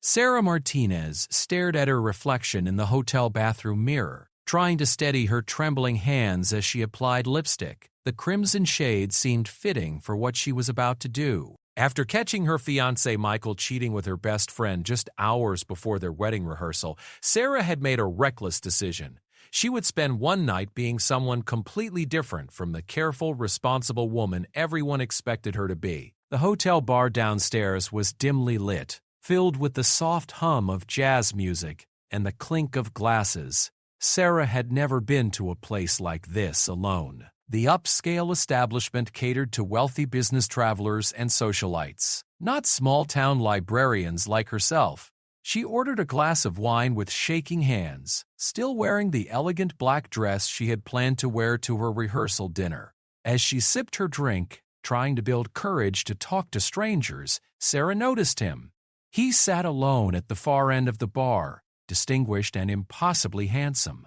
Sarah Martinez stared at her reflection in the hotel bathroom mirror, trying to steady her trembling hands as she applied lipstick. The crimson shade seemed fitting for what she was about to do. After catching her fiancé Michael cheating with her best friend just hours before their wedding rehearsal, Sarah had made a reckless decision. She would spend one night being someone completely different from the careful, responsible woman everyone expected her to be. The hotel bar downstairs was dimly lit, filled with the soft hum of jazz music and the clink of glasses. Sarah had never been to a place like this alone. The upscale establishment catered to wealthy business travelers and socialites, not small-town librarians like herself. She ordered a glass of wine with shaking hands, still wearing the elegant black dress she had planned to wear to her rehearsal dinner. As she sipped her drink, trying to build courage to talk to strangers, Sarah noticed him. He sat alone at the far end of the bar, distinguished and impossibly handsome.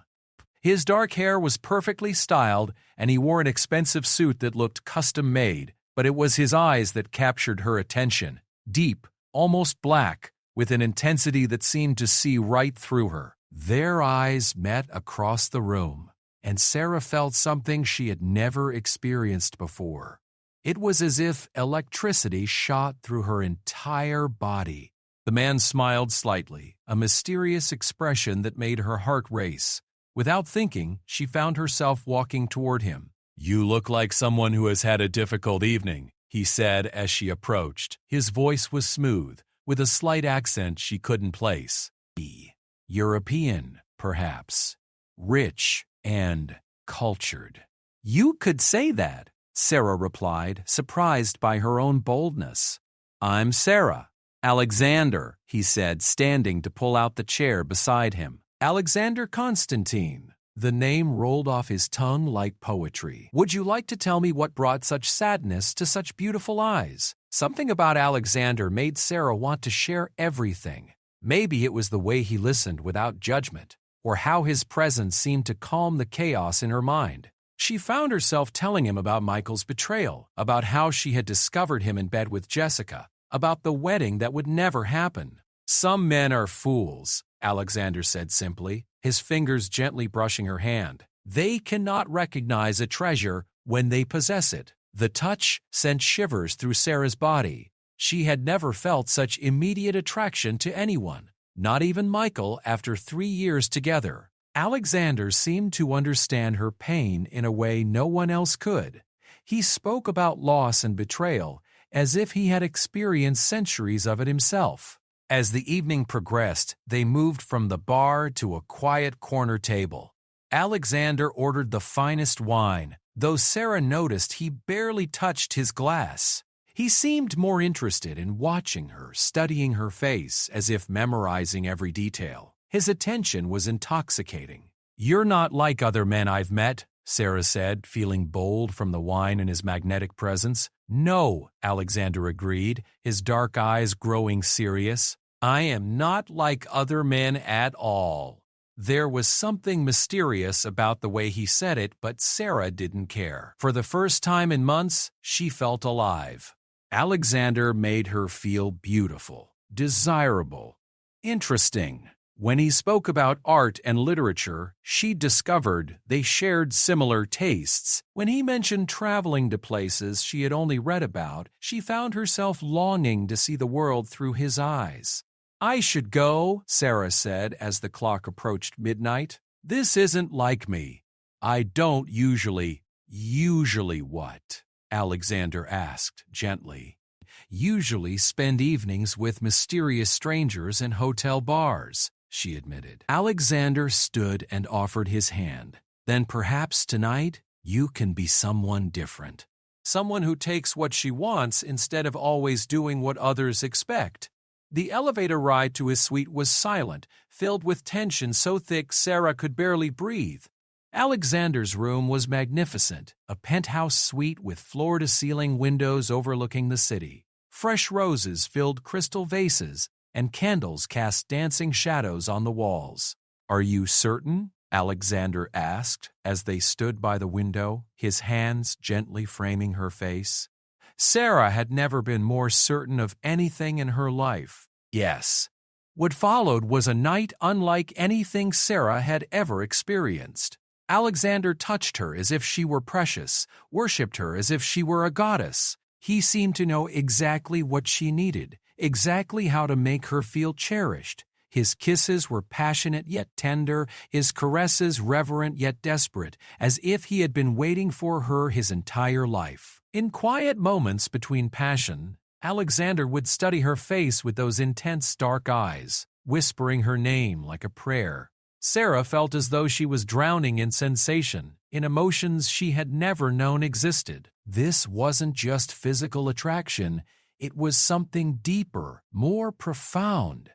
His dark hair was perfectly styled, and he wore an expensive suit that looked custom-made, but it was his eyes that captured her attention, deep, almost black, with an intensity that seemed to see right through her. Their eyes met across the room, and Sarah felt something she had never experienced before. It was as if electricity shot through her entire body. The man smiled slightly, a mysterious expression that made her heart race. Without thinking, she found herself walking toward him. "You look like someone who has had a difficult evening," he said as she approached. His voice was smooth, with a slight accent she couldn't place. European, perhaps. Rich and cultured. "You could say that," Sarah replied, surprised by her own boldness. "I'm Sarah. Alexander," he said, standing to pull out the chair beside him. "Alexander Constantine." The name rolled off his tongue like poetry. "Would you like to tell me what brought such sadness to such beautiful eyes?" Something about Alexander made Sarah want to share everything. Maybe it was the way he listened without judgment, or how his presence seemed to calm the chaos in her mind. She found herself telling him about Michael's betrayal, about how she had discovered him in bed with Jessica, about the wedding that would never happen. "Some men are fools," Alexander said simply, his fingers gently brushing her hand. "They cannot recognize a treasure when they possess it." The touch sent shivers through Sarah's body. She had never felt such immediate attraction to anyone, not even Michael after 3 years together. Alexander seemed to understand her pain in a way no one else could. He spoke about loss and betrayal as if he had experienced centuries of it himself. As the evening progressed, they moved from the bar to a quiet corner table. Alexander ordered the finest wine, though Sarah noticed he barely touched his glass. He seemed more interested in watching her, studying her face, as if memorizing every detail. His attention was intoxicating. "You're not like other men I've met," Sarah said, feeling bold from the wine and his magnetic presence. "No," Alexander agreed, his dark eyes growing serious. "I am not like other men at all." There was something mysterious about the way he said it, but Sarah didn't care. For the first time in months, she felt alive. Alexander made her feel beautiful, desirable, interesting. When he spoke about art and literature, she discovered they shared similar tastes. When he mentioned traveling to places she had only read about, she found herself longing to see the world through his eyes. "I should go," Sarah said as the clock approached midnight. "This isn't like me." "I don't usually what?" Alexander asked gently. "Usually spend evenings with mysterious strangers in hotel bars," she admitted. Alexander stood and offered his hand. "Then perhaps tonight you can be someone different. Someone who takes what she wants instead of always doing what others expect." The elevator ride to his suite was silent, filled with tension so thick Sarah could barely breathe. Alexander's room was magnificent, a penthouse suite with floor-to-ceiling windows overlooking the city. Fresh roses filled crystal vases, and candles cast dancing shadows on the walls. "Are you certain?" Alexander asked as they stood by the window, his hands gently framing her face. Sarah had never been more certain of anything in her life. "Yes, What followed was a night unlike anything Sarah had ever experienced. Alexander touched her as if she were precious, worshipped her as if she were a goddess. He seemed to know exactly what she needed, exactly how to make her feel cherished. His kisses were passionate yet tender, his caresses reverent yet desperate, as if he had been waiting for her his entire life. In quiet moments between passion, Alexander would study her face with those intense dark eyes, whispering her name like a prayer. Sarah felt as though she was drowning in sensation, in emotions she had never known existed. This wasn't just physical attraction, it was something deeper, more profound.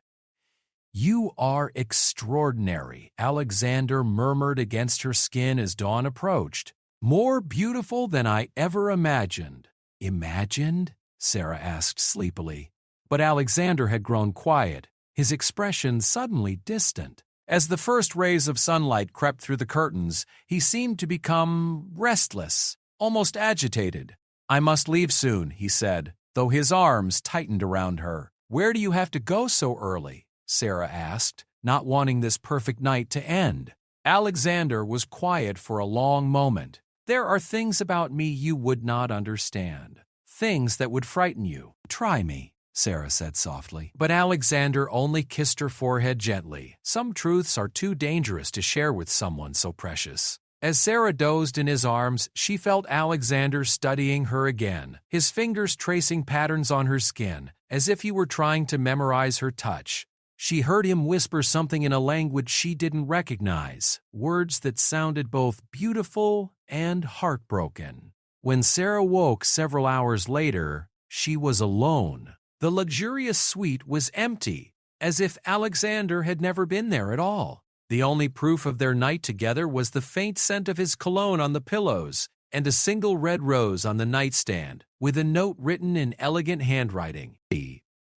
"You are extraordinary," Alexander murmured against her skin as dawn approached. "More beautiful than I ever imagined." "Imagined?" Sarah asked sleepily. But Alexander had grown quiet, his expression suddenly distant. As the first rays of sunlight crept through the curtains, he seemed to become restless, almost agitated. "I must leave soon," he said, though his arms tightened around her. "Where do you have to go so early?" Sarah asked, not wanting this perfect night to end. Alexander was quiet for a long moment. "There are things about me you would not understand. Things that would frighten you. Try me," Sarah said softly. But Alexander only kissed her forehead gently. Some truths are too dangerous to share with someone so precious. As Sarah dozed in his arms, she felt Alexander studying her again, his fingers tracing patterns on her skin, as if he were trying to memorize her touch. She heard him whisper something in a language she didn't recognize, words that sounded both beautiful and heartbroken. When Sarah woke several hours later, she was alone. The luxurious suite was empty, as if Alexander had never been there at all. The only proof of their night together was the faint scent of his cologne on the pillows and a single red rose on the nightstand, with a note written in elegant handwriting.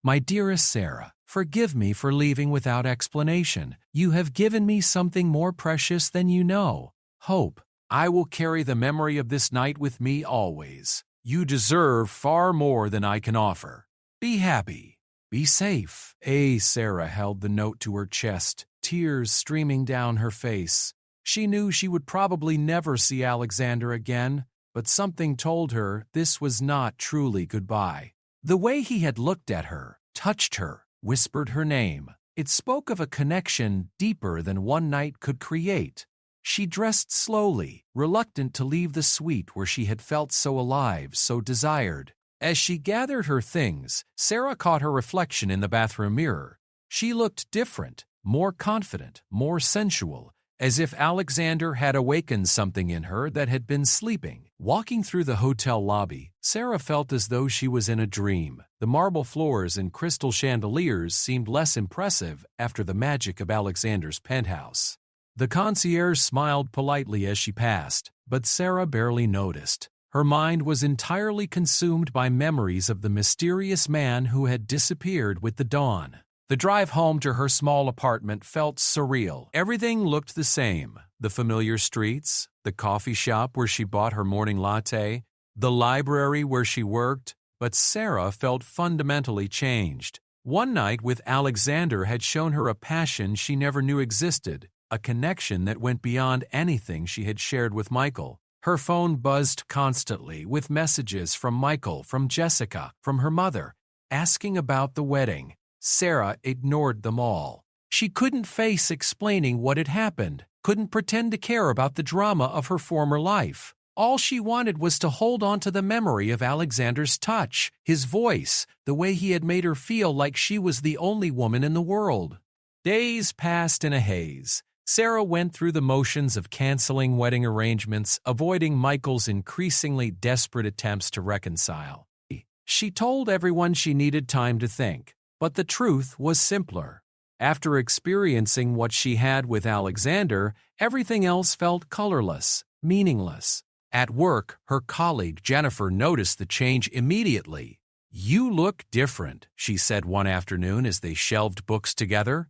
"My dearest Sarah, forgive me for leaving without explanation. You have given me something more precious than you know. Hope. I will carry the memory of this night with me always. You deserve far more than I can offer. Be happy. Be safe." Sarah held the note to her chest, tears streaming down her face. She knew she would probably never see Alexander again, but something told her this was not truly goodbye. The way he had looked at her, touched her, whispered her name, it spoke of a connection deeper than one night could create. She dressed slowly, reluctant to leave the suite where she had felt so alive, so desired. As she gathered her things, Sarah caught her reflection in the bathroom mirror. She looked different, more confident, more sensual, as if Alexander had awakened something in her that had been sleeping. Walking through the hotel lobby, Sarah felt as though she was in a dream. The marble floors and crystal chandeliers seemed less impressive after the magic of Alexander's penthouse. The concierge smiled politely as she passed, but Sarah barely noticed. Her mind was entirely consumed by memories of the mysterious man who had disappeared with the dawn. The drive home to her small apartment felt surreal. Everything looked the same. The familiar streets, the coffee shop where she bought her morning latte, the library where she worked, but Sarah felt fundamentally changed. One night with Alexander had shown her a passion she never knew existed, a connection that went beyond anything she had shared with Michael. Her phone buzzed constantly with messages from Michael, from Jessica, from her mother, asking about the wedding. Sarah ignored them all. She couldn't face explaining what had happened, couldn't pretend to care about the drama of her former life. All she wanted was to hold on to the memory of Alexander's touch, his voice, the way he had made her feel like she was the only woman in the world. Days passed in a haze. Sarah went through the motions of canceling wedding arrangements, avoiding Michael's increasingly desperate attempts to reconcile. She told everyone she needed time to think, but the truth was simpler. After experiencing what she had with Alexander, everything else felt colorless, meaningless. At work, her colleague Jennifer noticed the change immediately. "You look different," she said one afternoon as they shelved books together.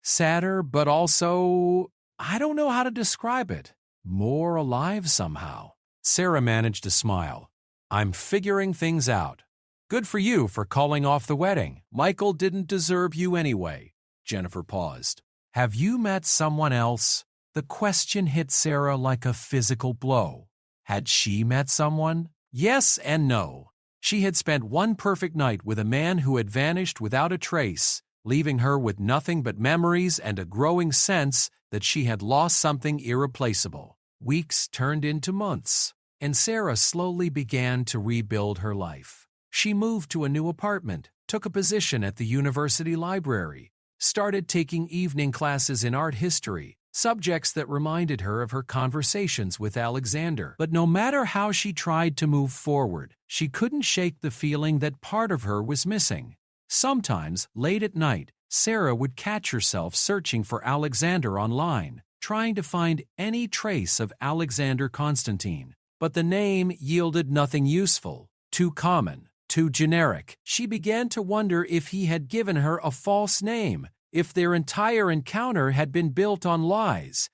"Sadder, but also, I don't know how to describe it. More alive somehow." Sarah managed a smile. "I'm figuring things out." "Good for you for calling off the wedding. Michael didn't deserve you anyway." Jennifer paused. Have you met someone else? The question hit Sarah like a physical blow. Had she met someone? Yes and no. She had spent one perfect night with a man who had vanished without a trace, leaving her with nothing but memories and a growing sense that she had lost something irreplaceable. Weeks turned into months, and Sarah slowly began to rebuild her life. She moved to a new apartment, took a position at the university library, started taking evening classes in art history, subjects that reminded her of her conversations with Alexander. But no matter how she tried to move forward, she couldn't shake the feeling that part of her was missing. Sometimes, late at night, Sarah would catch herself searching for Alexander online, trying to find any trace of Alexander Constantine. But the name yielded nothing useful, too common, too generic. She began to wonder if he had given her a false name, if their entire encounter had been built on lies.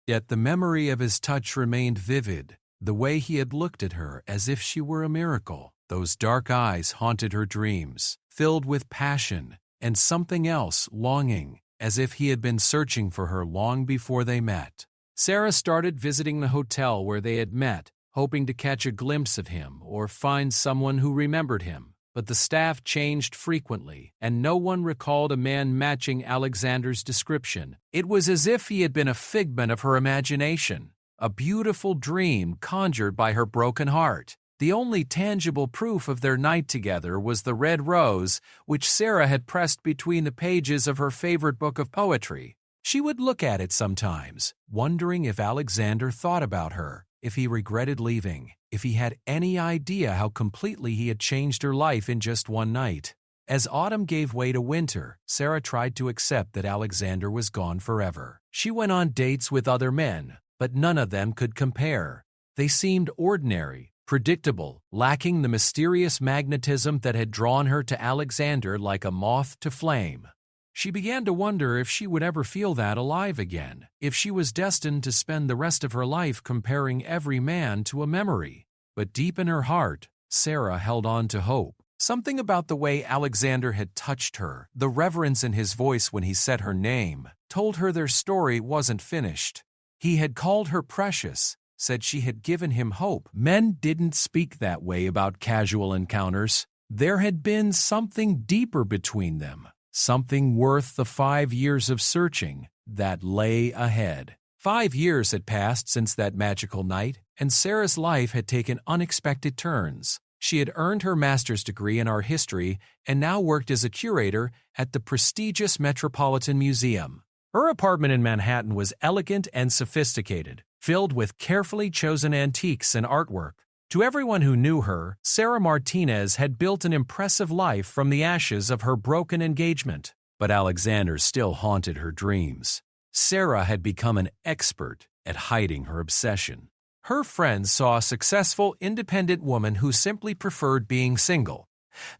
Yet the memory of his touch remained vivid, the way he had looked at her as if she were a miracle. Those dark eyes haunted her dreams, filled with passion and something else, longing, as if he had been searching for her long before they met. Sarah started visiting the hotel where they had met, hoping to catch a glimpse of him or find someone who remembered him. But the staff changed frequently, and no one recalled a man matching Alexander's description. It was as if he had been a figment of her imagination, a beautiful dream conjured by her broken heart. The only tangible proof of their night together was the red rose, which Sarah had pressed between the pages of her favorite book of poetry. She would look at it sometimes, wondering if Alexander thought about her, if he regretted leaving, if he had any idea how completely he had changed her life in just one night. As autumn gave way to winter, Sarah tried to accept that Alexander was gone forever. She went on dates with other men, but none of them could compare. They seemed ordinary, predictable, lacking the mysterious magnetism that had drawn her to Alexander like a moth to flame. She began to wonder if she would ever feel that alive again, if she was destined to spend the rest of her life comparing every man to a memory. But deep in her heart, Sarah held on to hope. Something about the way Alexander had touched her, the reverence in his voice when he said her name, told her their story wasn't finished. He had called her precious, said she had given him hope. Men didn't speak that way about casual encounters. There had been something deeper between them. Something worth the 5 years of searching that lay ahead. 5 years had passed since that magical night, and Sarah's life had taken unexpected turns. She had earned her master's degree in art history and now worked as a curator at the prestigious Metropolitan Museum. Her apartment in Manhattan was elegant and sophisticated, filled with carefully chosen antiques and artwork. To everyone who knew her, Sarah Martinez had built an impressive life from the ashes of her broken engagement. But Alexander still haunted her dreams. Sarah had become an expert at hiding her obsession. Her friends saw a successful, independent woman who simply preferred being single.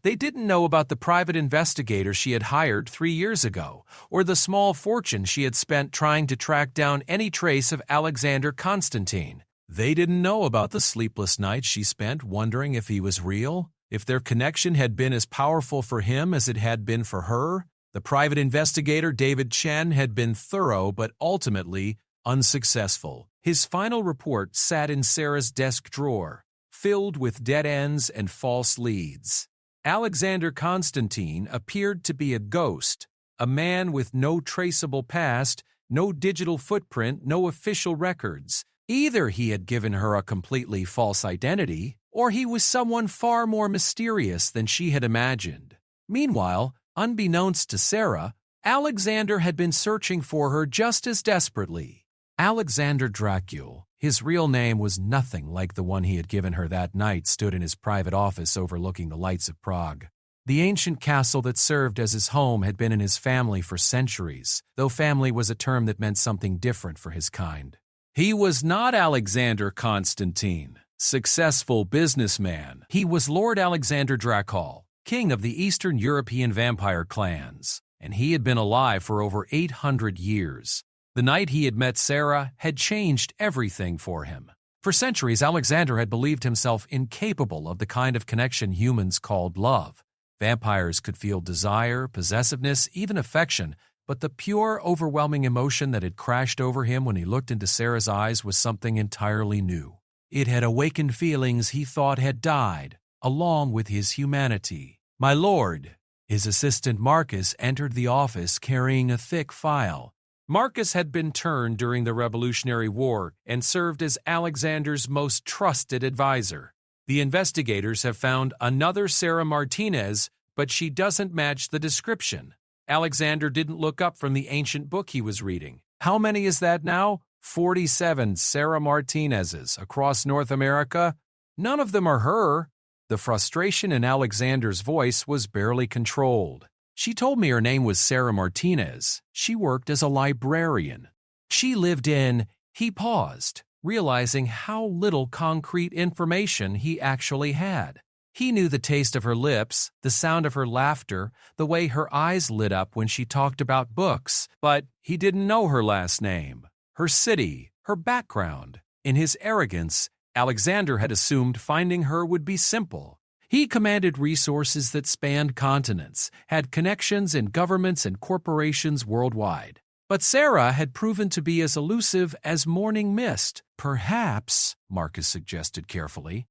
They didn't know about the private investigator she had hired 3 years ago, or the small fortune she had spent trying to track down any trace of Alexander Constantine. They didn't know about the sleepless nights she spent wondering if he was real, if their connection had been as powerful for him as it had been for her. The private investigator, David Chen, had been thorough but ultimately unsuccessful. His final report sat in Sarah's desk drawer, filled with dead ends and false leads. Alexander Constantine appeared to be a ghost, a man with no traceable past, no digital footprint, no official records. Either he had given her a completely false identity, or he was someone far more mysterious than she had imagined. Meanwhile, unbeknownst to Sarah, Alexander had been searching for her just as desperately. Alexander Dracul, his real name was nothing like the one he had given her that night, stood in his private office overlooking the lights of Prague. The ancient castle that served as his home had been in his family for centuries, though family was a term that meant something different for his kind. He was not Alexander Constantine, successful businessman. He was Lord Alexander Dracul, king of the Eastern European vampire clans, and he had been alive for over 800 years. The night he had met Sarah had changed everything for him. For centuries, Alexander had believed himself incapable of the kind of connection humans called love. Vampires could feel desire, possessiveness, even affection, but the pure, overwhelming emotion that had crashed over him when he looked into Sarah's eyes was something entirely new. It had awakened feelings he thought had died, along with his humanity. "My lord." His assistant Marcus entered the office carrying a thick file. Marcus had been turned during the Revolutionary War and served as Alexander's most trusted advisor. "The investigators have found another Sarah Martinez, but she doesn't match the description." Alexander didn't look up from the ancient book he was reading. "How many is that now? 47 Sarah Martinezes across North America? None of them are her." The frustration in Alexander's voice was barely controlled. "She told me her name was Sarah Martinez. She worked as a librarian. She lived in—" He paused, realizing how little concrete information he actually had. He knew the taste of her lips, the sound of her laughter, the way her eyes lit up when she talked about books, but he didn't know her last name, her city, her background. In his arrogance, Alexander had assumed finding her would be simple. He commanded resources that spanned continents, had connections in governments and corporations worldwide. But Sarah had proven to be as elusive as morning mist. "Perhaps," Marcus suggested carefully,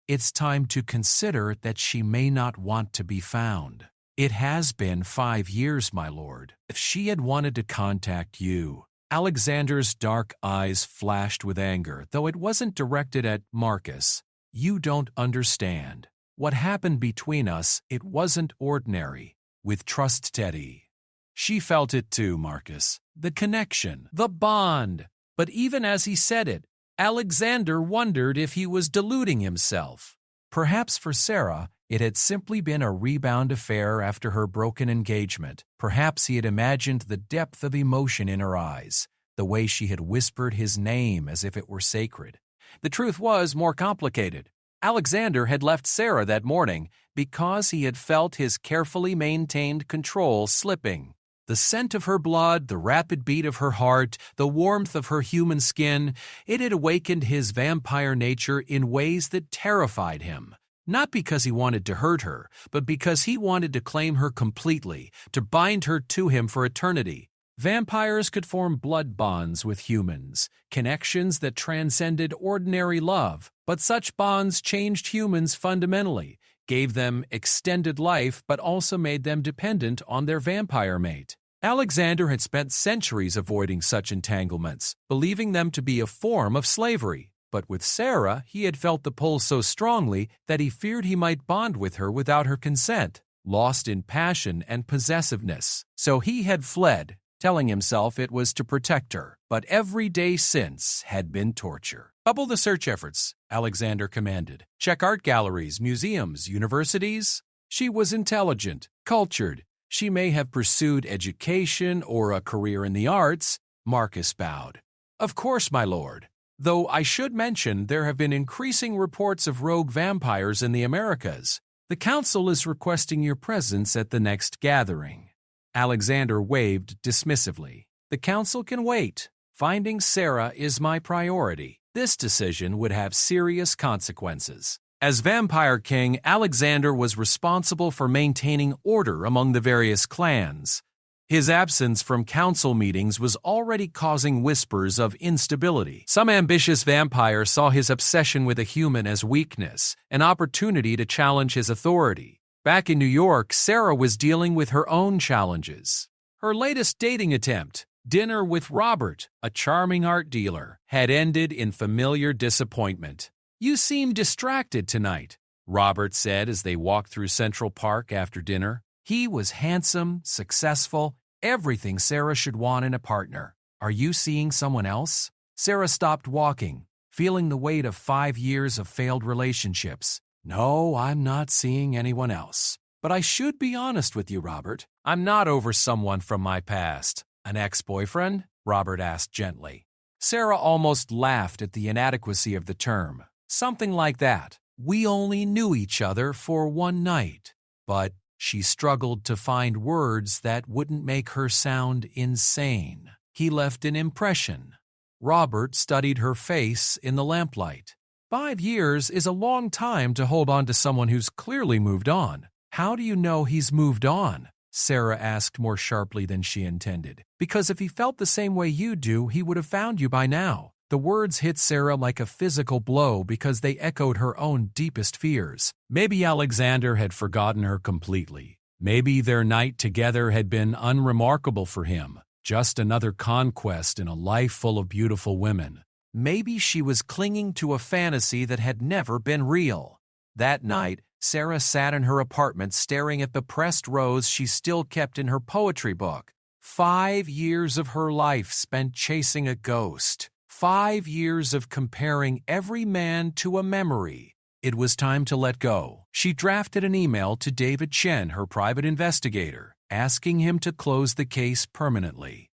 "it's time to consider that she may not want to be found. It has been 5 years, my lord. If she had wanted to contact you—" Alexander's dark eyes flashed with anger, though it wasn't directed at Marcus. "You don't understand. What happened between us, it wasn't ordinary. With trust, Teddy." She felt it too, Marcus. The connection, the bond. But even as he said it, Alexander wondered if he was deluding himself. Perhaps for Sarah, it had simply been a rebound affair after her broken engagement. Perhaps he had imagined the depth of emotion in her eyes, the way she had whispered his name as if it were sacred. The truth was more complicated. Alexander had left Sarah that morning because he had felt his carefully maintained control slipping. The scent of her blood, the rapid beat of her heart, the warmth of her human skin, it had awakened his vampire nature in ways that terrified him. Not because he wanted to hurt her, but because he wanted to claim her completely, to bind her to him for eternity. Vampires could form blood bonds with humans, connections that transcended ordinary love, but such bonds changed humans fundamentally, gave them extended life, but also made them dependent on their vampire mate. Alexander had spent centuries avoiding such entanglements, believing them to be a form of slavery. But with Sarah, he had felt the pull so strongly that he feared he might bond with her without her consent, lost in passion and possessiveness. So he had fled, telling himself it was to protect her. But every day since had been torture. "Double the search efforts," Alexander commanded. "Check art galleries, museums, universities." She was intelligent, cultured. She may have pursued education or a career in the arts. Marcus bowed. "Of course, my lord. Though I should mention there have been increasing reports of rogue vampires in the Americas. The council is requesting your presence at the next gathering." Alexander waved dismissively. "The council can wait. Finding Sarah is my priority. This decision would have serious consequences." As Vampire King, Alexander was responsible for maintaining order among the various clans. His absence from council meetings was already causing whispers of instability. Some ambitious vampire saw his obsession with a human as weakness, an opportunity to challenge his authority. Back in New York, Sarah was dealing with her own challenges. Her latest dating attempt, dinner with Robert, a charming art dealer, had ended in familiar disappointment. "You seem distracted tonight," Robert said as they walked through Central Park after dinner. He was handsome, successful, everything Sarah should want in a partner. "Are you seeing someone else?" Sarah stopped walking, feeling the weight of 5 years of failed relationships. "No, I'm not seeing anyone else. But I should be honest with you, Robert. I'm not over someone from my past." "An ex-boyfriend?" Robert asked gently. Sarah almost laughed at the inadequacy of the term. "Something like that. We only knew each other for one night." But she struggled to find words that wouldn't make her sound insane. He left an impression. Robert studied her face in the lamplight. 5 years is a long time to hold on to someone who's clearly moved on. How do you know he's moved on? Sarah asked more sharply than she intended. Because if he felt the same way you do, he would have found you by now. The words hit Sarah like a physical blow because they echoed her own deepest fears. Maybe Alexander had forgotten her completely. Maybe their night together had been unremarkable for him, just another conquest in a life full of beautiful women. Maybe she was clinging to a fantasy that had never been real. That night, Sarah sat in her apartment staring at the pressed rose she still kept in her poetry book. 5 years of her life spent chasing a ghost. 5 years of comparing every man to a memory. It was time to let go. She drafted an email to David Chen, her private investigator, asking him to close the case permanently.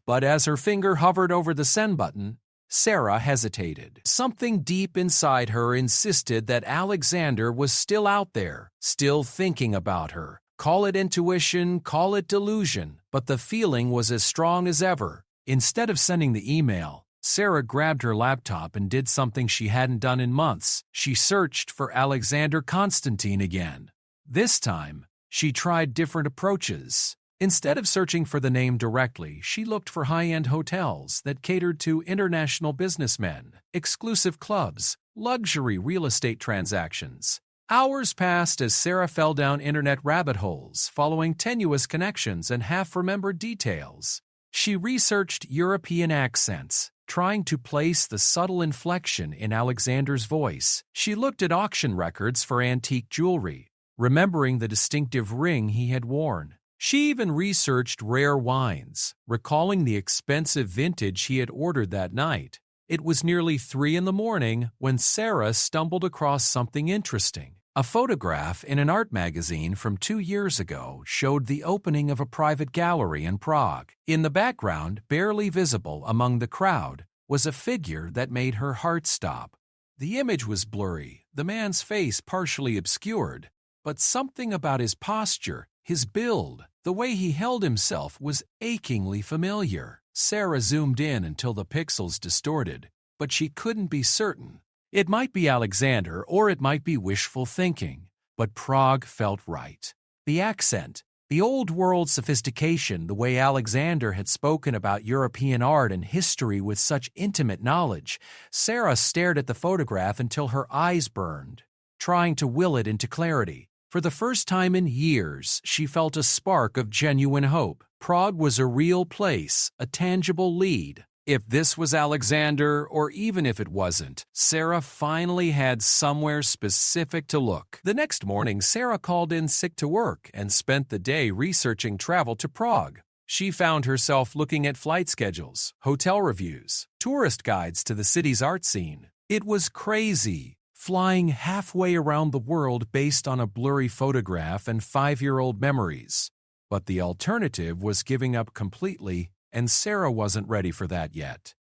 But as her finger hovered over the send button, Sarah hesitated. Something deep inside her insisted that Alexander was still out there, still thinking about her. Call it intuition, call it delusion, but the feeling was as strong as ever. Instead of sending the email, Sarah grabbed her laptop and did something she hadn't done in months. She searched for Alexander Constantine again. This time, she tried different approaches. Instead of searching for the name directly, she looked for high-end hotels that catered to international businessmen, exclusive clubs, luxury real estate transactions. Hours passed as Sarah fell down internet rabbit holes, following tenuous connections and half-remembered details. She researched European accents, trying to place the subtle inflection in Alexander's voice. She looked at auction records for antique jewelry, remembering the distinctive ring he had worn. She even researched rare wines, recalling the expensive vintage he had ordered that night. It was nearly 3 a.m. when Sarah stumbled across something interesting. A photograph in an art magazine from 2 years ago showed the opening of a private gallery in Prague. In the background, barely visible among the crowd, was a figure that made her heart stop. The image was blurry, the man's face partially obscured, but something about his posture, his build, the way he held himself was achingly familiar. Sarah zoomed in until the pixels distorted, but she couldn't be certain. It might be Alexander or it might be wishful thinking, but Prague felt right. The accent, the old-world sophistication, the way Alexander had spoken about European art and history with such intimate knowledge. Sarah stared at the photograph until her eyes burned, trying to will it into clarity. For the first time in years, she felt a spark of genuine hope. Prague was a real place, a tangible lead. If this was Alexander, or even if it wasn't, Sarah finally had somewhere specific to look. The next morning, Sarah called in sick to work and spent the day researching travel to Prague. She found herself looking at flight schedules, hotel reviews, tourist guides to the city's art scene. It was crazy, flying halfway around the world based on a blurry photograph and 5-year-old memories. But the alternative was giving up completely, and Sarah wasn't ready for that yet.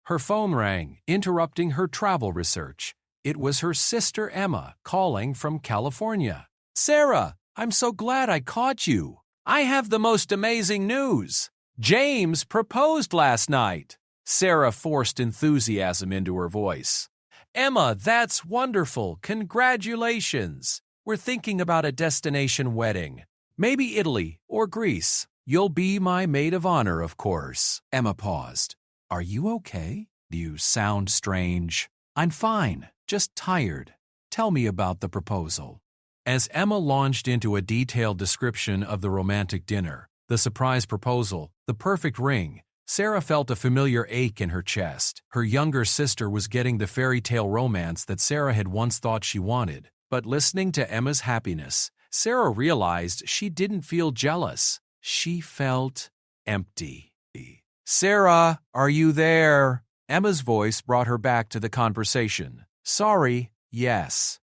Her phone rang, interrupting her travel research. It was her sister Emma calling from California. "Sarah, I'm so glad I caught you. I have the most amazing news. James proposed last night." Sarah forced enthusiasm into her voice. "Emma, that's wonderful. Congratulations. We're thinking about a destination wedding. Maybe Italy or Greece. You'll be my maid of honor, of course." Emma paused. "Are you okay? You sound strange." "I'm fine, just tired. Tell me about the proposal." As Emma launched into a detailed description of the romantic dinner, the surprise proposal, the perfect ring, Sarah felt a familiar ache in her chest. Her younger sister was getting the fairy tale romance that Sarah had once thought she wanted. But listening to Emma's happiness, Sarah realized she didn't feel jealous. She felt empty. "Sarah, are you there?" Emma's voice brought her back to the conversation. "Sorry, yes."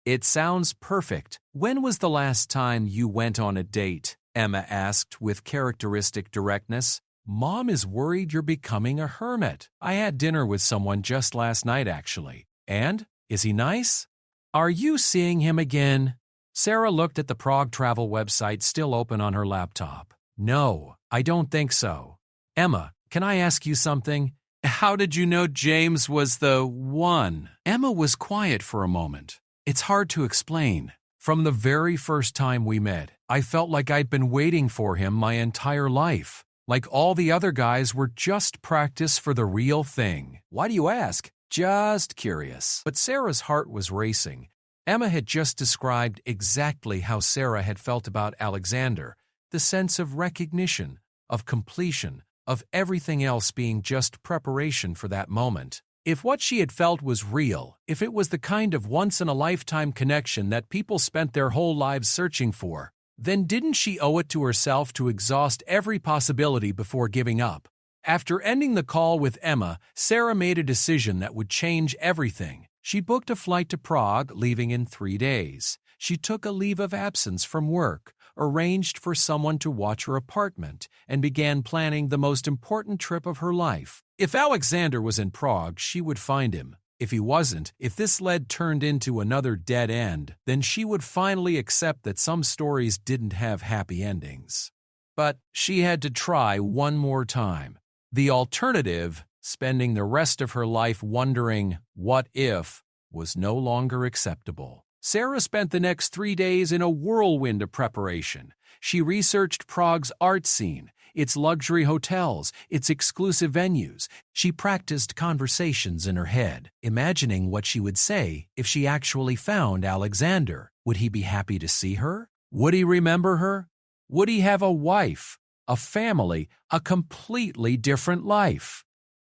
"It sounds perfect. When was the last time you went on a date?" Emma asked with characteristic directness. "Mom is worried you're becoming a hermit. I had dinner with someone just last night, actually. And? Is he nice?" "Are you seeing him again?" Sarah looked at the Prague travel website still open on her laptop. "No, I don't think so." "Emma, can I ask you something? How did you know James was the one?" Emma was quiet for a moment. "It's hard to explain. From the very first time we met, I felt like I'd been waiting for him my entire life. Like all the other guys were just practice for the real thing. Why do you ask? Just curious. But Sarah's heart was racing. Emma had just described exactly how Sarah had felt about Alexander, the sense of recognition, of completion, of everything else being just preparation for that moment. If what she had felt was real, if it was the kind of once-in-a-lifetime connection that people spent their whole lives searching for, then didn't she owe it to herself to exhaust every possibility before giving up? After ending the call with Emma, Sarah made a decision that would change everything. She booked a flight to Prague, leaving in 3 days. She took a leave of absence from work, arranged for someone to watch her apartment, and began planning the most important trip of her life. If Alexander was in Prague, she would find him. If he wasn't, if this lead turned into another dead end, then she would finally accept that some stories didn't have happy endings. But she had to try one more time. The alternative, spending the rest of her life wondering, what if, was no longer acceptable. Sarah spent the next 3 days in a whirlwind of preparation. She researched Prague's art scene, its luxury hotels, its exclusive venues. She practiced conversations in her head, imagining what she would say if she actually found Alexander. Would he be happy to see her? Would he remember her? Would he have a wife, a family, a completely different life?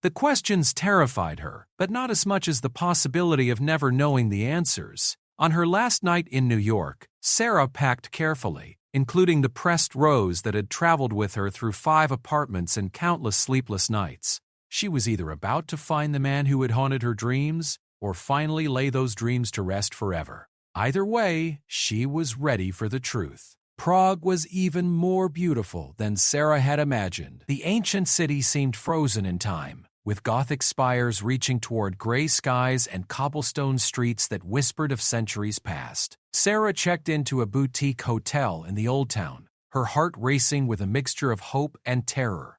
The questions terrified her, but not as much as the possibility of never knowing the answers. On her last night in New York, Sarah packed carefully, including the pressed rose that had traveled with her through 5 apartments and countless sleepless nights. She was either about to find the man who had haunted her dreams, or finally lay those dreams to rest forever. Either way, she was ready for the truth. Prague was even more beautiful than Sarah had imagined. The ancient city seemed frozen in time, with Gothic spires reaching toward gray skies and cobblestone streets that whispered of centuries past. Sarah checked into a boutique hotel in the Old Town, her heart racing with a mixture of hope and terror.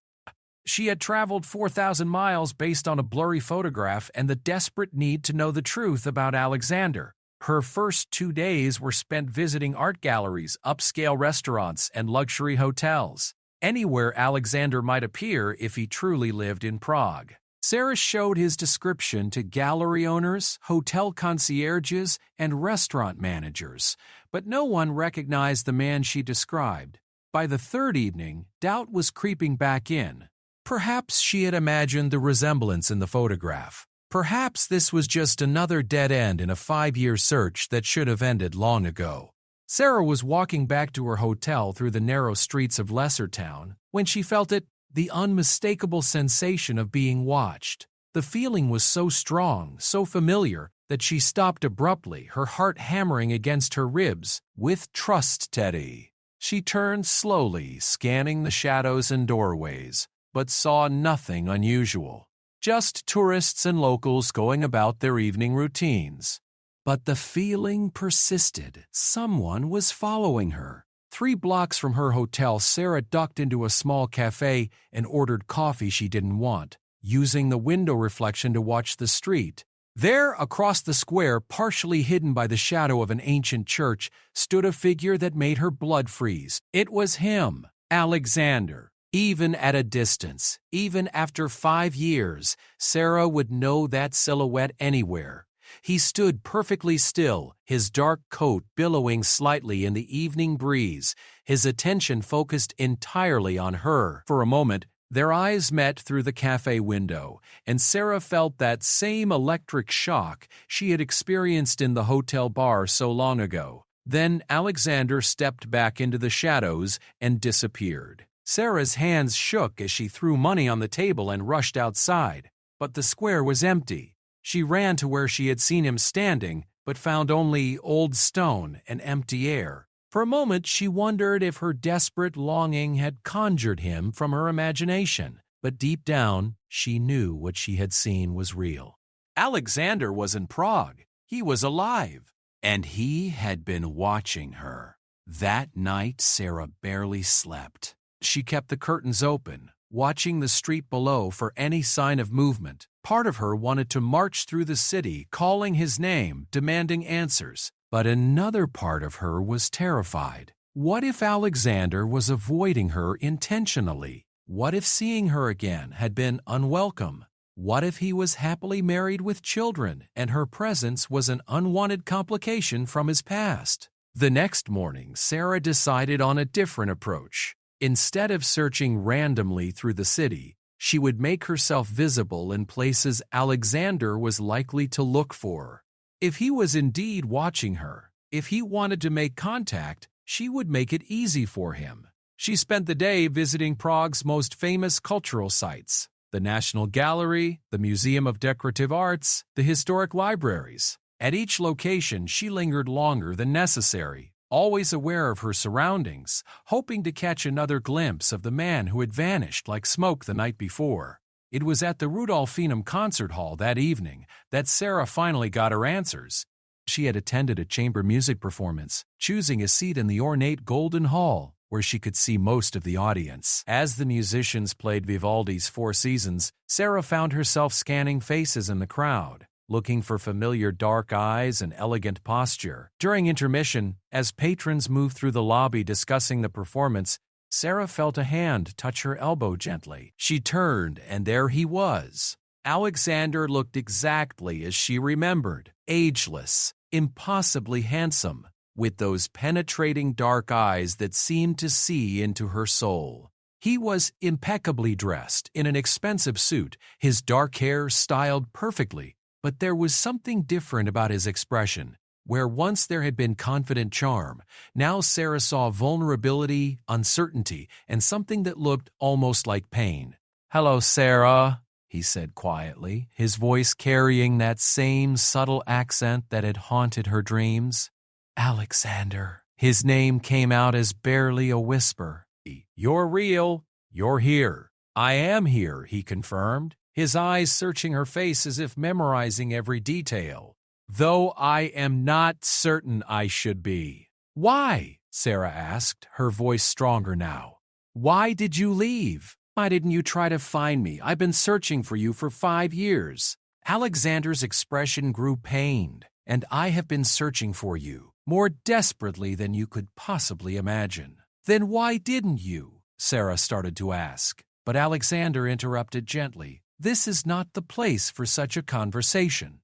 She had traveled 4,000 miles based on a blurry photograph and the desperate need to know the truth about Alexander. Her first 2 days were spent visiting art galleries, upscale restaurants, and luxury hotels. Anywhere Alexander might appear if he truly lived in Prague. Sarah showed his description to gallery owners, hotel concierges, and restaurant managers, but no one recognized the man she described. By the 3rd evening, doubt was creeping back in. Perhaps she had imagined the resemblance in the photograph. Perhaps this was just another dead end in a 5-year search that should have ended long ago. Sarah was walking back to her hotel through the narrow streets of Lessertown when she felt it, the unmistakable sensation of being watched. The feeling was so strong, so familiar, that she stopped abruptly, her heart hammering against her ribs. With trust, Teddy. She turned slowly, scanning the shadows and doorways, but saw nothing unusual. Just tourists and locals going about their evening routines. But the feeling persisted. Someone was following her. 3 blocks from her hotel, Sarah ducked into a small cafe and ordered coffee she didn't want, using the window reflection to watch the street. There, across the square, partially hidden by the shadow of an ancient church, stood a figure that made her blood freeze. It was him, Alexander. Even at a distance, even after 5 years, Sarah would know that silhouette anywhere. He stood perfectly still, his dark coat billowing slightly in the evening breeze, his attention focused entirely on her. For a moment, their eyes met through the cafe window, and Sarah felt that same electric shock she had experienced in the hotel bar so long ago. Then Alexander stepped back into the shadows and disappeared. Sarah's hands shook as she threw money on the table and rushed outside, but the square was empty. She ran to where she had seen him standing, but found only old stone and empty air. For a moment, she wondered if her desperate longing had conjured him from her imagination, but deep down, she knew what she had seen was real. Alexander was in Prague. He was alive, and he had been watching her. That night, Sarah barely slept. She kept the curtains open, watching the street below for any sign of movement. Part of her wanted to march through the city, calling his name, demanding answers. But another part of her was terrified. What if Alexander was avoiding her intentionally? What if seeing her again had been unwelcome? What if he was happily married with children and her presence was an unwanted complication from his past? The next morning, Sarah decided on a different approach. Instead of searching randomly through the city, she would make herself visible in places Alexander was likely to look for. If he was indeed watching her, if he wanted to make contact, she would make it easy for him. She spent the day visiting Prague's most famous cultural sites: the National Gallery, the Museum of Decorative Arts, the historic libraries. At each location, she lingered longer than necessary, always aware of her surroundings, hoping to catch another glimpse of the man who had vanished like smoke the night before. It was at the Rudolfinum Concert Hall that evening that Sarah finally got her answers. She had attended a chamber music performance, choosing a seat in the ornate Golden Hall, where she could see most of the audience. As the musicians played Vivaldi's Four Seasons, Sarah found herself scanning faces in the crowd, looking for familiar dark eyes and elegant posture. During intermission, as patrons moved through the lobby discussing the performance, Sarah felt a hand touch her elbow gently. She turned, and there he was. Alexander looked exactly as she remembered, ageless, impossibly handsome, with those penetrating dark eyes that seemed to see into her soul. He was impeccably dressed in an expensive suit, his dark hair styled perfectly, but there was something different about his expression. Where once there had been confident charm, now Sarah saw vulnerability, uncertainty, and something that looked almost like pain. "Hello, Sarah," he said quietly, his voice carrying that same subtle accent that had haunted her dreams. "Alexander." His name came out as barely a whisper. "You're real. You're here." "I am here," he confirmed, his eyes searching her face as if memorizing every detail. "Though I am not certain I should be." "Why?" Sarah asked, her voice stronger now. "Why did you leave? Why didn't you try to find me? I've been searching for you for 5 years." Alexander's expression grew pained. "And I have been searching for you, more desperately than you could possibly imagine." "Then why didn't you?" Sarah started to ask. But Alexander interrupted gently. "This is not the place for such a conversation.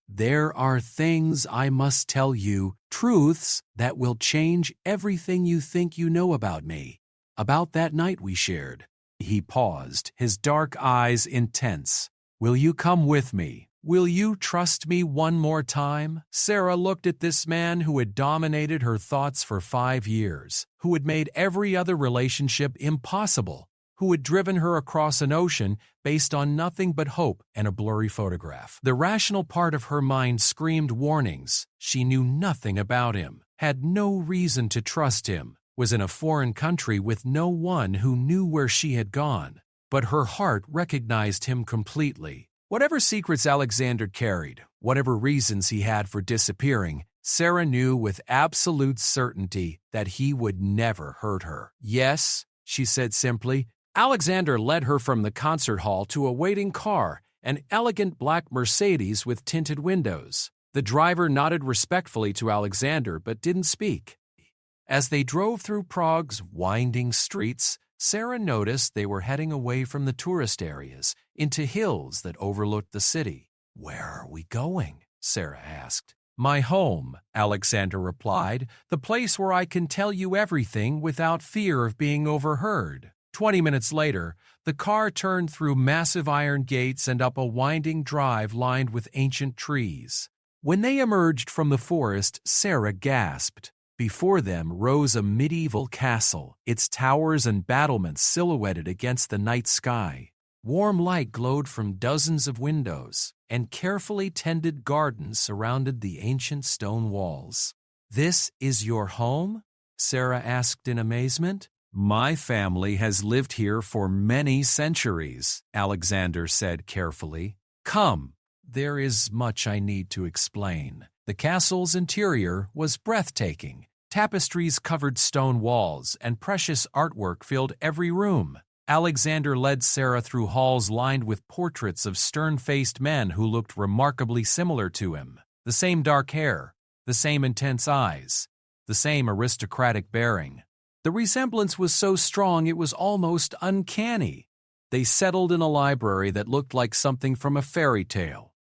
There are things I must tell you, truths that will change everything you think you know about me, about that night we shared." He paused, his dark eyes intense. "Will you come with me? Will you trust me one more time?" Sarah looked at this man who had dominated her thoughts for 5 years, who had made every other relationship impossible, who had driven her across an ocean based on nothing but hope and a blurry photograph. The rational part of her mind screamed warnings. She knew nothing about him, had no reason to trust him, was in a foreign country with no one who knew where she had gone. But her heart recognized him completely. Whatever secrets Alexander carried, whatever reasons he had for disappearing, Sarah knew with absolute certainty that he would never hurt her. "Yes," she said simply. Alexander led her from the concert hall to a waiting car, an elegant black Mercedes with tinted windows. The driver nodded respectfully to Alexander but didn't speak. As they drove through Prague's winding streets, Sarah noticed they were heading away from the tourist areas into hills that overlooked the city. "Where are we going?" Sarah asked. "My home," Alexander replied, "the place where I can tell you everything without fear of being overheard." 20 minutes later, the car turned through massive iron gates and up a winding drive lined with ancient trees. When they emerged from the forest, Sarah gasped. Before them rose a medieval castle, its towers and battlements silhouetted against the night sky. Warm light glowed from dozens of windows, and carefully tended gardens surrounded the ancient stone walls. "This is your home?" Sarah asked in amazement. "My family has lived here for many centuries," Alexander said carefully. "Come, there is much I need to explain." The castle's interior was breathtaking. Tapestries covered stone walls, and precious artwork filled every room. Alexander led Sarah through halls lined with portraits of stern-faced men who looked remarkably similar to him. The same dark hair, the same intense eyes, the same aristocratic bearing. The resemblance was so strong it was almost uncanny. They settled in a library that looked like something from a fairy tale.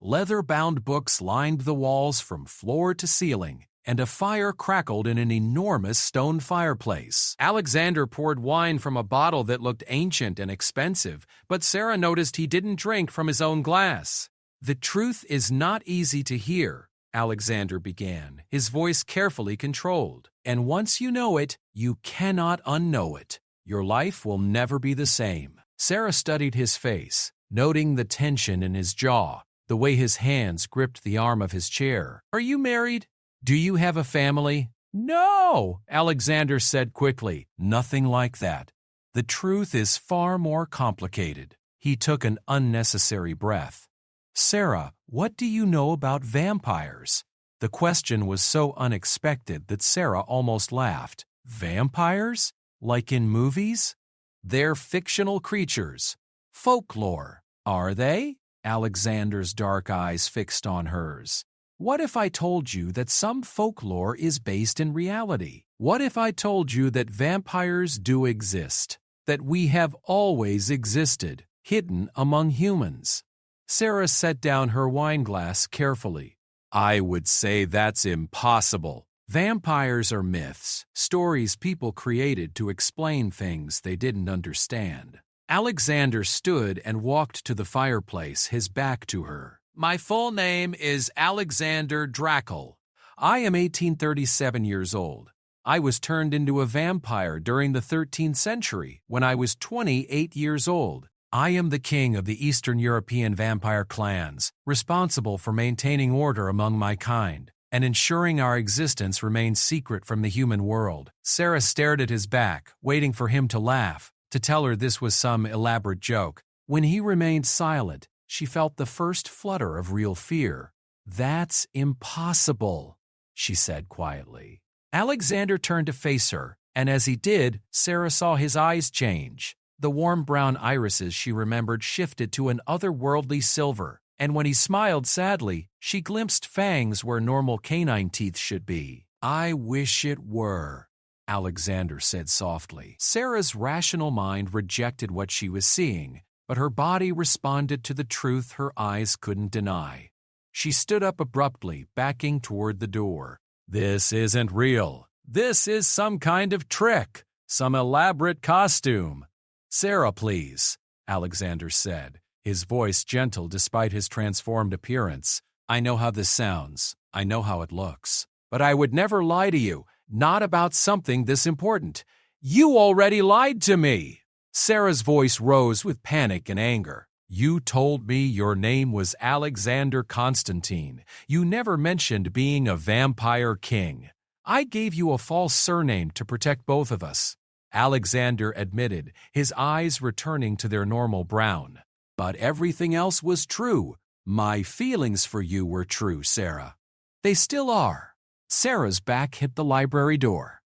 Leather-bound books lined the walls from floor to ceiling, and a fire crackled in an enormous stone fireplace. Alexander poured wine from a bottle that looked ancient and expensive, but Sarah noticed he didn't drink from his own glass. "The truth is not easy to hear," Alexander began, his voice carefully controlled. "And once you know it, you cannot unknow it. Your life will never be the same." Sarah studied his face, noting the tension in his jaw, the way his hands gripped the arm of his chair. "Are you married? Do you have a family?" "No," Alexander said quickly. "Nothing like that. The truth is far more complicated." He took an unnecessary breath. "Sarah, what do you know about vampires?" The question was so unexpected that Sarah almost laughed. "Vampires? Like in movies?" "They're fictional creatures. Folklore." "Are they?" Alexander's dark eyes fixed on hers. "What if I told you that some folklore is based in reality? What if I told you that vampires do exist, that we have always existed, hidden among humans?" Sarah set down her wineglass carefully. "I would say that's impossible. Vampires are myths, stories people created to explain things they didn't understand." Alexander stood and walked to the fireplace, his back to her. "My full name is Alexander Drackle. I am 1837 years old. I was turned into a vampire during the 13th century when I was 28 years old. I am the king of the Eastern European vampire clans, responsible for maintaining order among my kind and ensuring our existence remains secret from the human world." Sarah stared at his back, waiting for him to laugh, to tell her this was some elaborate joke. When he remained silent, she felt the first flutter of real fear. "That's impossible," she said quietly. Alexander turned to face her, and as he did, Sarah saw his eyes change. The warm brown irises she remembered shifted to an otherworldly silver, and when he smiled sadly, she glimpsed fangs where normal canine teeth should be. "I wish it were," Alexander said softly. Sarah's rational mind rejected what she was seeing, but her body responded to the truth her eyes couldn't deny. She stood up abruptly, backing toward the door. "This isn't real. This is some kind of trick, some elaborate costume." "Sarah, please," Alexander said, his voice gentle despite his transformed appearance. "I know how this sounds. I know how it looks. But I would never lie to you, not about something this important. You already lied to me." Sarah's voice rose with panic and anger. "You told me your name was Alexander Constantine. You never mentioned being a vampire king. I gave you a false surname to protect both of us," Alexander admitted, his eyes returning to their normal brown. "But everything else was true. My feelings for you were true, Sarah. They still are." Sarah's back hit the library door.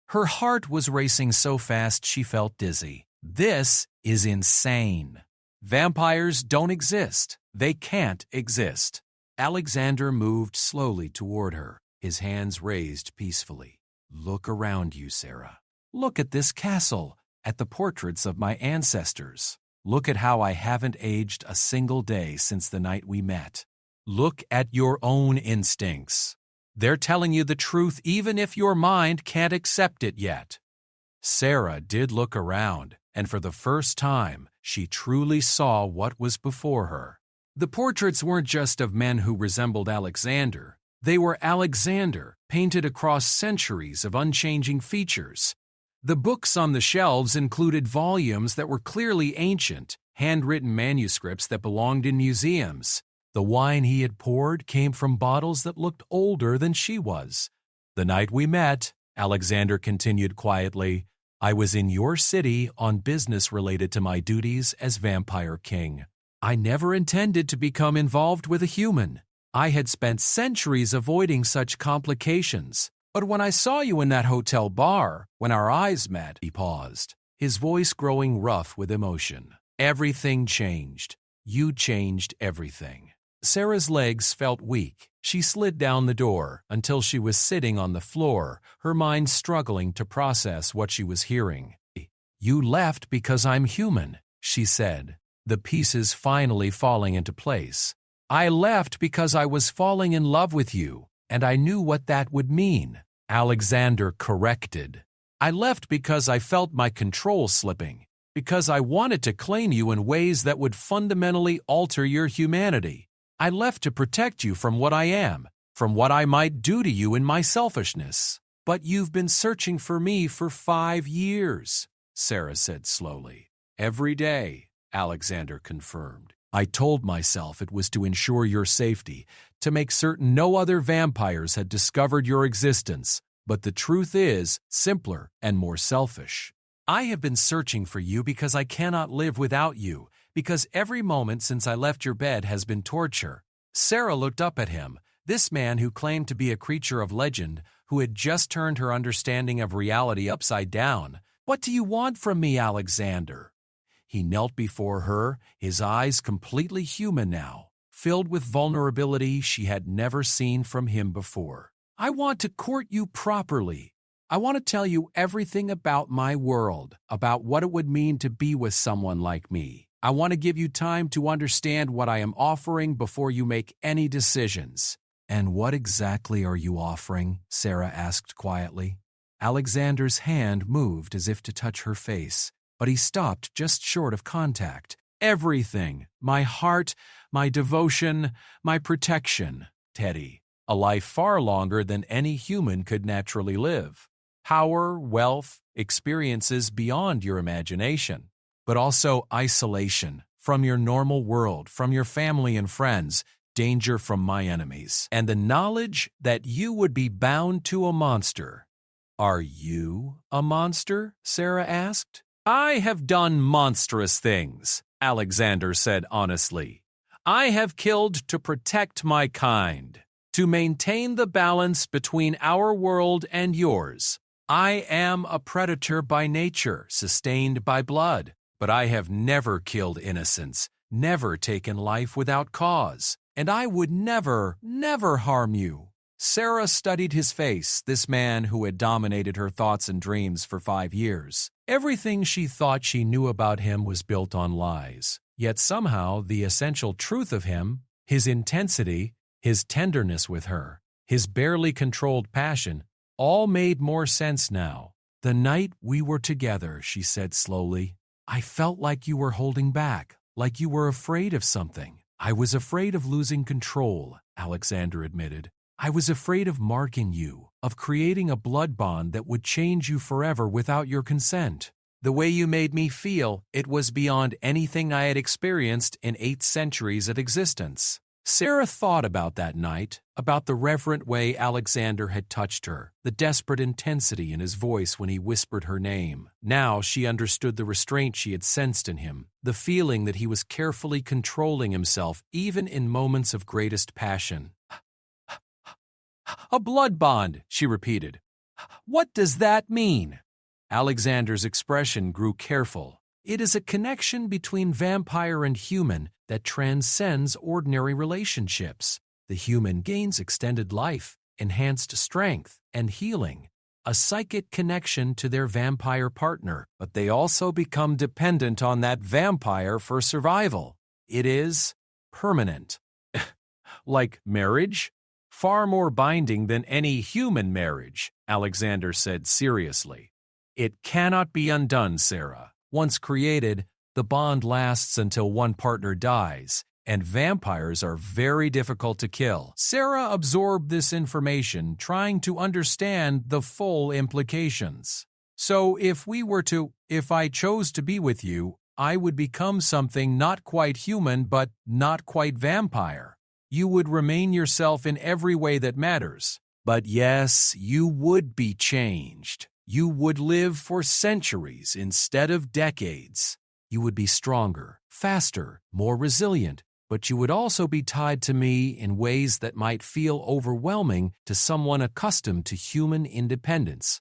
Her heart was racing so fast she felt dizzy. "This is insane. Vampires don't exist. They can't exist." Alexander moved slowly toward her, his hands raised peacefully. "Look around you, Sarah. Look at this castle, at the portraits of my ancestors. Look at how I haven't aged a single day since the night we met. Look at your own instincts. They're telling you the truth even if your mind can't accept it yet." Sarah did look around, and for the first time, she truly saw what was before her. The portraits weren't just of men who resembled Alexander. They were Alexander, painted across centuries of unchanging features. The books on the shelves included volumes that were clearly ancient, handwritten manuscripts that belonged in museums. The wine he had poured came from bottles that looked older than she was. "The night we met," Alexander continued quietly, "I was in your city on business related to my duties as Vampire King. I never intended to become involved with a human. I had spent centuries avoiding such complications. But when I saw you in that hotel bar, when our eyes met," he paused, his voice growing rough with emotion. "Everything changed. You changed everything." Sarah's legs felt weak, She slid down the door until she was sitting on the floor, her mind struggling to process what she was hearing. "You left because I'm human," she said, the pieces finally falling into place. "I left because I was falling in love with you, and I knew what that would mean," Alexander corrected. "I left because I felt my control slipping, because I wanted to claim you in ways that would fundamentally alter your humanity. I left to protect you from what I am, from what I might do to you in my selfishness. But you've been searching for me for 5 years," Sarah said slowly. "Every day," Alexander confirmed. "I told myself it was to ensure your safety, to make certain no other vampires had discovered your existence. But the truth is simpler and more selfish. I have been searching for you because I cannot live without you, because every moment since I left your bed has been torture." Sarah looked up at him, this man who claimed to be a creature of legend, who had just turned her understanding of reality upside down. "What do you want from me, Alexander?" He knelt before her, his eyes completely human now, filled with vulnerability she had never seen from him before. "I want to court you properly. I want to tell you everything about my world, about what it would mean to be with someone like me. I want to give you time to understand what I am offering before you make any decisions." "And what exactly are you offering?" Sarah asked quietly. Alexander's hand moved as if to touch her face, but he stopped just short of contact. "Everything. My heart, my devotion, my protection, Teddy. A life far longer than any human could naturally live. Power, wealth, experiences beyond your imagination. But also isolation from your normal world, from your family and friends, danger from my enemies, and the knowledge that you would be bound to a monster." "Are you a monster?" Sarah asked. "I have done monstrous things," Alexander said honestly. "I have killed to protect my kind, to maintain the balance between our world and yours. I am a predator by nature, sustained by blood, but I have never killed innocents, never taken life without cause, and I would never harm you." Sarah studied his face, this man who had dominated her thoughts and dreams for 5 years. Everything she thought she knew about him was built on lies. Yet somehow the essential truth of him, his intensity, his tenderness with her, his barely controlled passion, all made more sense now. "The night we were together," she said slowly, "I felt like you were holding back, like you were afraid of something." "I was afraid of losing control," Alexander admitted. "I was afraid of marking you, of creating a blood bond that would change you forever without your consent. The way you made me feel, it was beyond anything I had experienced in 8 centuries of existence." Sarah thought about that night, about the reverent way Alexander had touched her, the desperate intensity in his voice when he whispered her name. Now she understood the restraint she had sensed in him, the feeling that he was carefully controlling himself even in moments of greatest passion. "A blood bond," she repeated. "What does that mean?" Alexander's expression grew careful. "It is a connection between vampire and human that transcends ordinary relationships. The human gains extended life, enhanced strength, and healing, a psychic connection to their vampire partner, but they also become dependent on that vampire for survival. It is permanent." "Like marriage? Far more binding than any human marriage," Alexander said seriously. "It cannot be undone, Sarah. Once created, the bond lasts until one partner dies, and vampires are very difficult to kill." Sarah absorbed this information, trying to understand the full implications. "So if I chose to be with you, I would become something not quite human but not quite vampire. You would remain yourself in every way that matters. But yes, you would be changed. You would live for centuries instead of decades. You would be stronger, faster, more resilient, but you would also be tied to me in ways that might feel overwhelming to someone accustomed to human independence."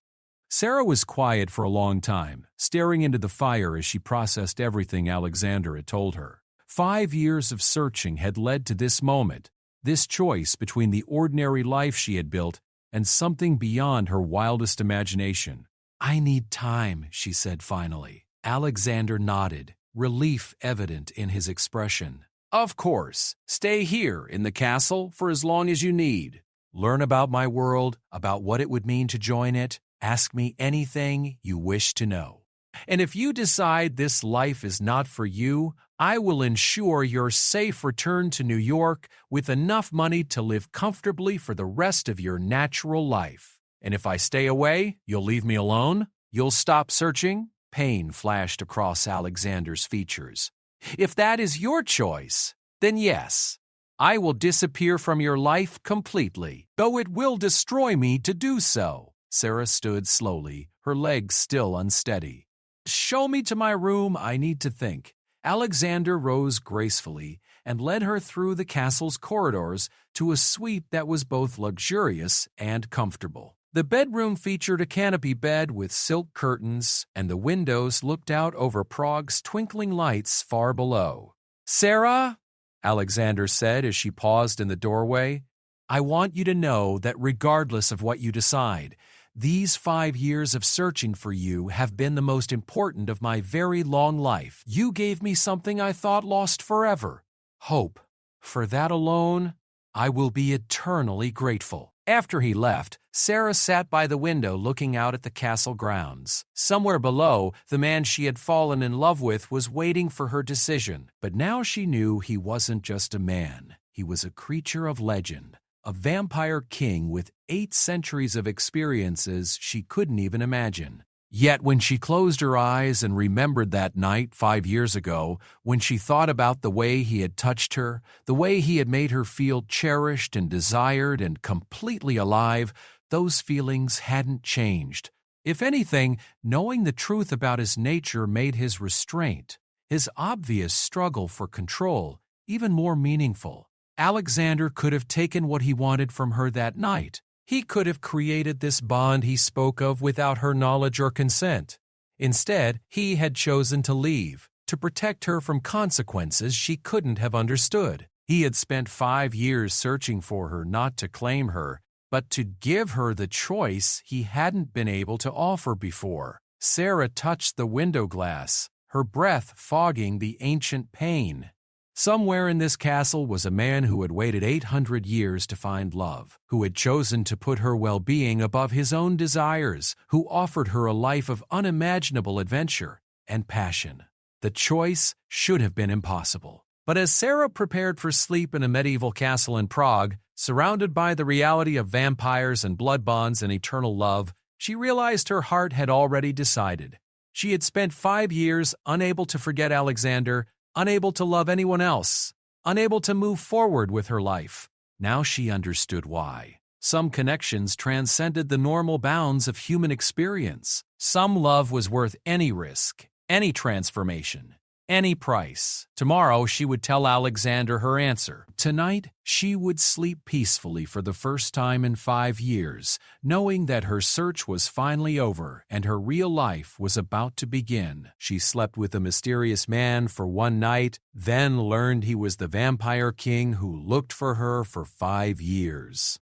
Sarah was quiet for a long time, staring into the fire as she processed everything Alexander had told her. 5 years of searching had led to this moment, This choice between the ordinary life she had built and something beyond her wildest imagination. "I need time," she said finally. Alexander nodded, relief evident in his expression. "Of course. Stay here in the castle for as long as you need. Learn about my world, about what it would mean to join it. Ask me anything you wish to know. And if you decide this life is not for you, I will ensure your safe return to New York with enough money to live comfortably for the rest of your natural life. And if I stay away, you'll leave me alone? You'll stop searching?" Pain flashed across Alexander's features. "If that is your choice, then yes. I will disappear from your life completely, though it will destroy me to do so." Sarah stood slowly, her legs still unsteady. "Show me to my room, I need to think." Alexander rose gracefully and led her through the castle's corridors to a suite that was both luxurious and comfortable. The bedroom featured a canopy bed with silk curtains, and the windows looked out over Prague's twinkling lights far below. "Sarah," Alexander said as she paused in the doorway, "I want you to know that regardless of what you decide, these 5 years of searching for you have been the most important of my very long life. You gave me something I thought lost forever: hope. For that alone, I will be eternally grateful." After he left, Sarah sat by the window looking out at the castle grounds. Somewhere below, the man she had fallen in love with was waiting for her decision. But now she knew he wasn't just a man. He was a creature of legend, a vampire king with 8 centuries of experiences she couldn't even imagine. Yet when she closed her eyes and remembered that night 5 years ago, when she thought about the way he had touched her, the way he had made her feel cherished and desired and completely alive, those feelings hadn't changed. If anything, knowing the truth about his nature made his restraint, his obvious struggle for control, even more meaningful. Alexander could have taken what he wanted from her that night. He could have created this bond he spoke of without her knowledge or consent. Instead, he had chosen to leave, to protect her from consequences she couldn't have understood. He had spent 5 years searching for her, not to claim her, but to give her the choice he hadn't been able to offer before. Sarah touched the window glass, her breath fogging the ancient pain. Somewhere in this castle was a man who had waited 800 years to find love, who had chosen to put her well-being above his own desires, who offered her a life of unimaginable adventure and passion. The choice should have been impossible. But as Sarah prepared for sleep in a medieval castle in Prague, surrounded by the reality of vampires and blood bonds and eternal love, she realized her heart had already decided. She had spent 5 years unable to forget Alexander, unable to love anyone else, unable to move forward with her life. Now she understood why. Some connections transcended the normal bounds of human experience. Some love was worth any risk, any transformation, any price. Tomorrow she would tell Alexander her answer. Tonight she would sleep peacefully for the first time in 5 years, knowing that her search was finally over and her real life was about to begin. She slept with a mysterious man for 1 night, then learned he was the vampire king who looked for her for 5 years.